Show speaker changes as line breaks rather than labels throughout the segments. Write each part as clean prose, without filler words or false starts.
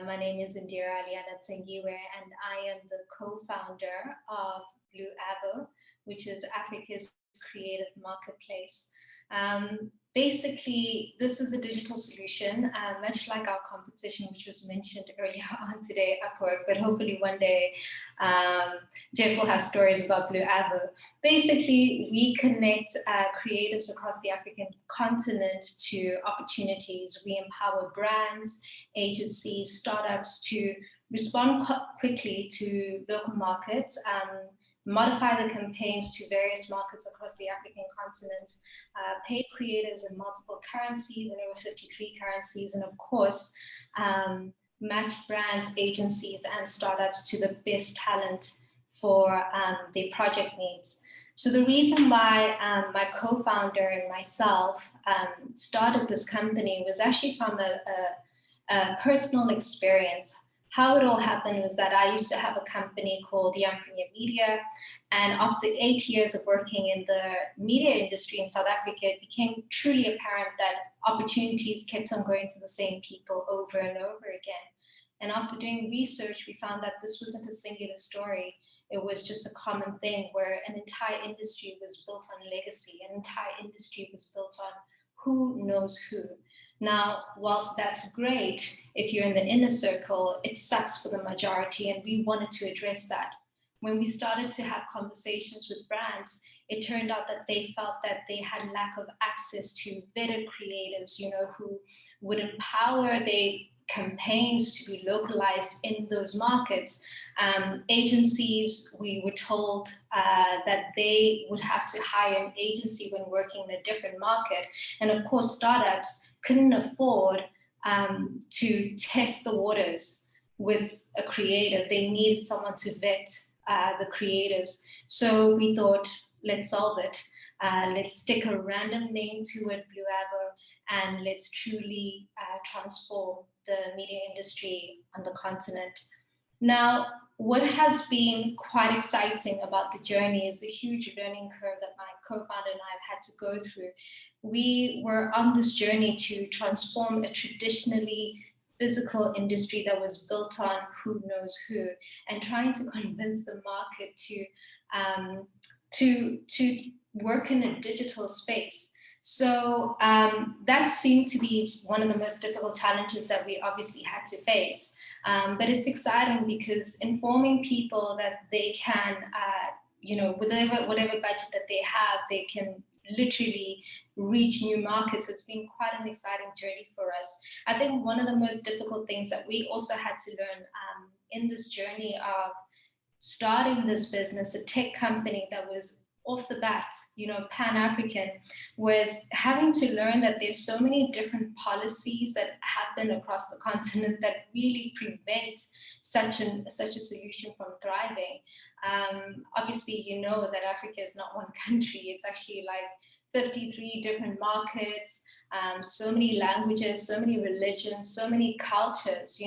My name is Indira Tsengiwe, and I am the co-founder of BlueAvo, which is Africa's creative marketplace. Basically, this is a digital solution, much like our competition, which was mentioned earlier on today, Upwork, but hopefully one day Jeff will have stories about BlueAvo. Basically, we connect creatives across the African continent to opportunities. We empower brands, agencies, startups to respond quickly to local markets, modify the campaigns to various markets across the African continent, pay creatives in multiple currencies and over 53 currencies, and of course, match brands, agencies, and startups to the best talent for their project needs. So the reason why my co-founder and myself started this company was actually from a personal experience. How it all happened was that I used to have a company called Young Premier Media, and after 8 years of working in the media industry in South Africa, it became truly apparent that opportunities kept on going to the same people over and over again. And after doing research, we found that this wasn't a singular story. It was just a common thing where an entire industry was built on legacy, an entire industry was built on who knows who. Now, whilst that's great, if you're in the inner circle, it sucks for the majority, and we wanted to address that. When we started to have conversations with brands, it turned out that they felt that they had lack of access to vetted creatives, who would empower their campaigns to be localized in those markets. Agencies, we were told that they would have to hire an agency when working in a different market. And of course, startups couldn't afford to test the waters with a creative. They needed someone to vet the creatives. So we thought, let's solve it. Let's stick a random name to it, BlueAvo, and let's truly transform the media industry on the continent. Now, what has been quite exciting about the journey is the huge learning curve that my co-founder and I have had to go through. We were on this journey to transform a traditionally physical industry that was built on who knows who, and trying to convince the market to work in a digital space. So that seemed to be one of the most difficult challenges that we obviously had to face. But it's exciting because informing people that they can, whatever budget that they have, they can literally reach new markets. It's been quite an exciting journey for us. I think one of the most difficult things that we also had to learn in this journey of starting this business, a tech company that was off the bat, Pan-African, was having to learn that there's so many different policies that happen across the continent that really prevent such a solution from thriving. Obviously, you know that Africa is not one country. It's actually like 53 different markets, so many languages, so many religions, so many cultures,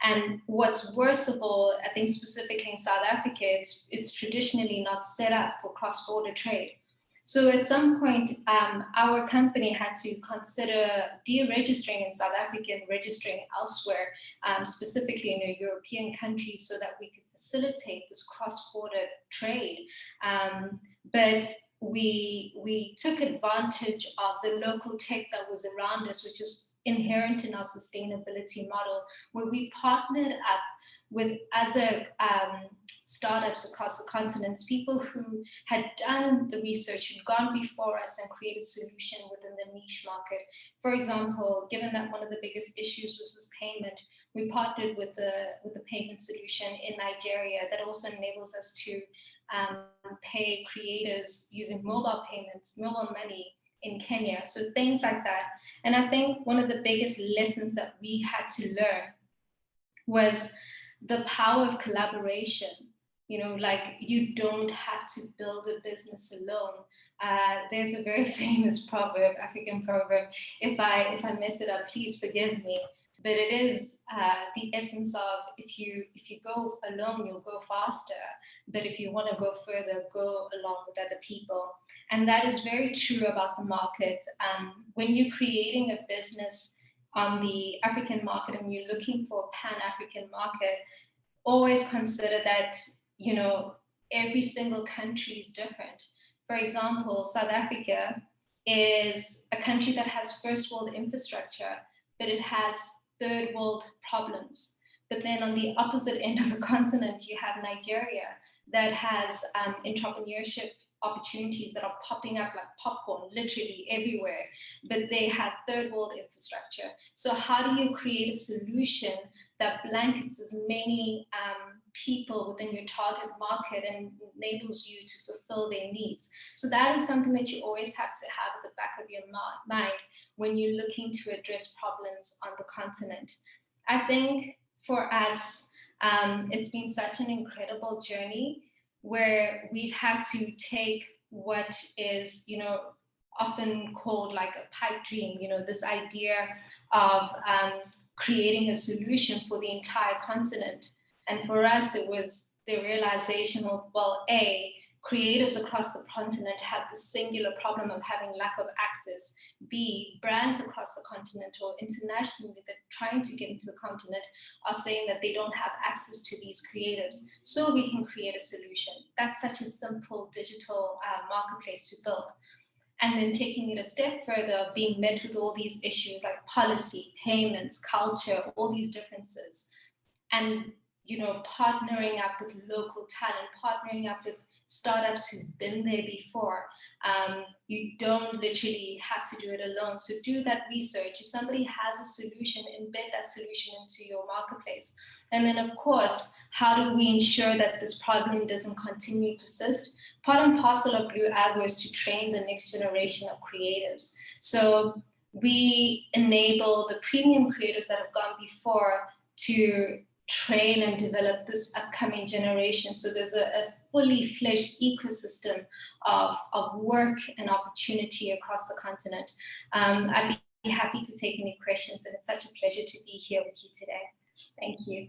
And what's worse of all, I think specifically in South Africa, it's traditionally not set up for cross-border trade. So at some point, our company had to consider deregistering in South Africa and registering elsewhere, specifically in a European country, so that we could facilitate this cross-border trade. But we took advantage of the local tech that was around us, which is inherent in our sustainability model, where we partnered up with other startups across the continents, people who had done the research, had gone before us and created solution within the niche market. For example, given that one of the biggest issues was this payment, we partnered with the payment solution in Nigeria that also enables us to pay creatives using mobile payments, mobile money in Kenya. So things like that. And I think one of the biggest lessons that we had to learn was the power of collaboration. You don't have to build a business alone. There's a very famous proverb, African proverb. If I mess it up, please forgive me. But it is the essence of if you go alone, you'll go faster. But if you want to go further, go along with other people. And that is very true about the market. When you're creating a business on the African market and you're looking for a Pan-African market, always consider that, you know, every single country is different. For example, South Africa is a country that has first world infrastructure, but it has third world problems. But then on the opposite end of the continent, you have Nigeria that has entrepreneurship opportunities that are popping up like popcorn, literally everywhere, but they have third world infrastructure. So how do you create a solution that blankets as many people within your target market and enables you to fulfill their needs? So that is something that you always have to have at the back of your mind when you're looking to address problems on the continent. I think for us, it's been such an incredible journey where we've had to take what is, you know, often called like a pipe dream, you know, this idea of creating a solution for the entire continent. And for us, it was the realization of, well, A, creatives across the continent have the singular problem of having lack of access. B, brands across the continent or internationally that are trying to get into the continent are saying that they don't have access to these creatives. So we can create a solution. That's such a simple digital marketplace to build. And then taking it a step further, being met with all these issues like policy, payments, culture, all these differences. And, you know, partnering up with local talent, partnering up with startups who've been there before. You don't literally have to do it alone. So do that research. If somebody has a solution, embed that solution into your marketplace. And then, of course, how do we ensure that this problem doesn't continue to persist? Part and parcel of BlueAvo is to train the next generation of creatives. So we enable the premium creatives that have gone before to train and develop this upcoming generation. So there's a fully fledged ecosystem of work and opportunity across the continent. I'd be happy to take any questions, and it's such a pleasure to be here with you today. Thank you.